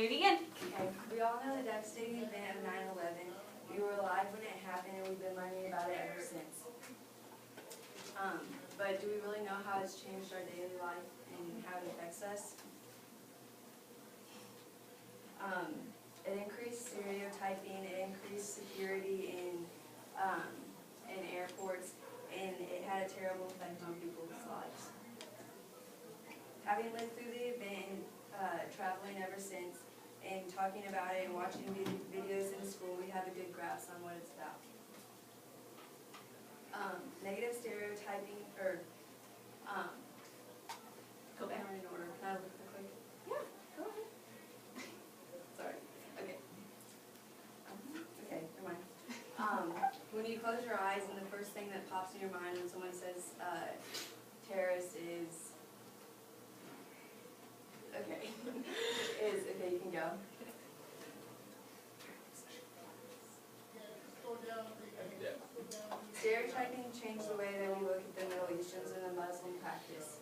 begin. Okay, we all know the devastating event of 9/11. We were alive when it happened, and we've been learning about it ever since. But do we really know how it's changed our daily life and how it affects us? It increased stereotyping, it increased security in airports, and it had a terrible effect on people's lives. Having lived through the event and traveling ever since, and talking about it and watching videos in school, we have a good grasp on what it's about. Negative stereotyping, or go back in order. Can I look real quick? Yeah, go ahead. Sorry. Okay. Okay, never mind. When you close your eyes and the first thing that pops in your mind when someone says terrorist is okay. Okay, you can go. Stereotyping changed the way that we look at the Middle Easterns and the Muslim practice.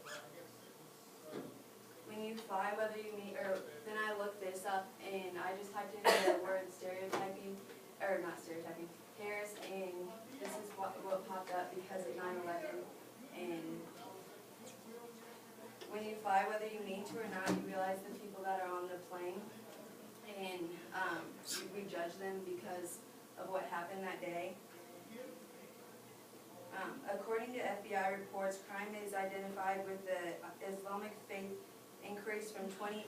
When you fly, whether you meet, or then I looked this up and I just typed in the word stereotyping, or not stereotyping, terrorist, and this is what popped up because of 9/11. And when you fly, whether you mean to or not, you realize the people that are on the plane, and we judge them because of what happened that day. According to FBI reports, crime is identified with the Islamic faith increased from 28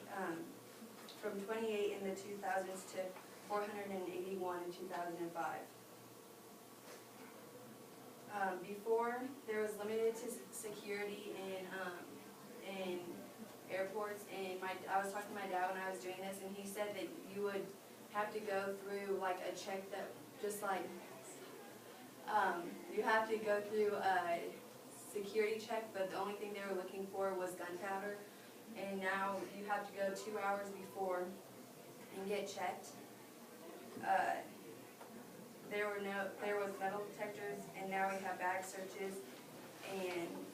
in the 2000s to 481 in 2005. Before, there was limited to security in airports, and I was talking to my dad when I was doing this, and he said that you would have to go through like a check that just like you have to go through a security check, but the only thing they were looking for was gunpowder, and now you have to go 2 hours before and get checked. There was metal detectors, and now we have bag searches and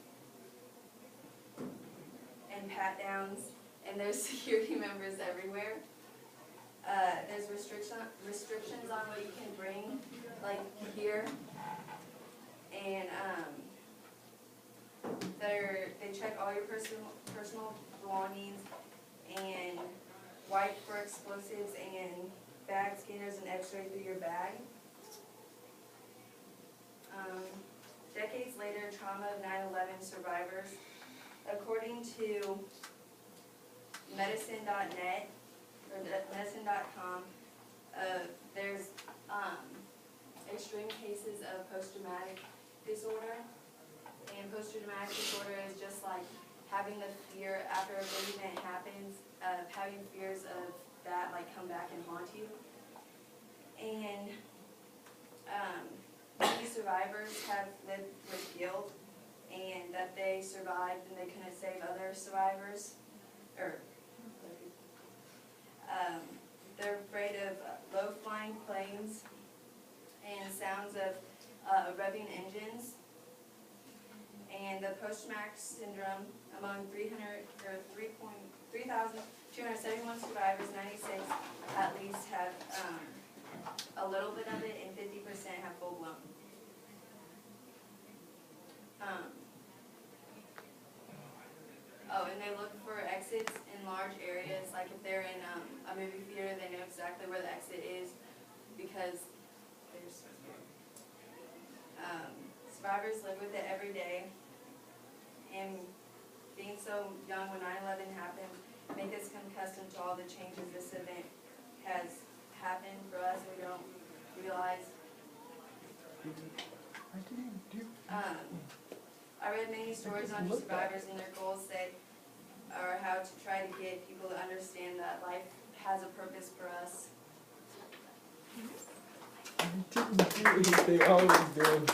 pat downs, and there's security members everywhere. There's restrictions on what you can bring, like here, and they check all your personal belongings and wipe for explosives and bag scanners and x-ray through your bag. Decades later, trauma of 9/11 survivors. According to medicine.net or medicine.com, there's extreme cases of post-traumatic disorder. And post-traumatic disorder is just like having the fear after a big event happens, of having fears of that like come back and haunt you. And many survivors have lived with guilt, and that they survived and they couldn't save other survivors, or they're afraid of low-flying planes and sounds of revving engines. And the post-traumatic syndrome among 3,271 survivors, 96 at least have a little bit of it, and 50% have full-blown. And they look for exits in large areas. Like if they're in a movie theater, they know exactly where the exit is because there's survivors live with it every day. And being so young when 9/11 happened, make us come accustomed to all the changes this event has happened for us. We don't realize. I read many stories on survivors, and their goals are how to try to get people to understand that life has a purpose for us. They always do.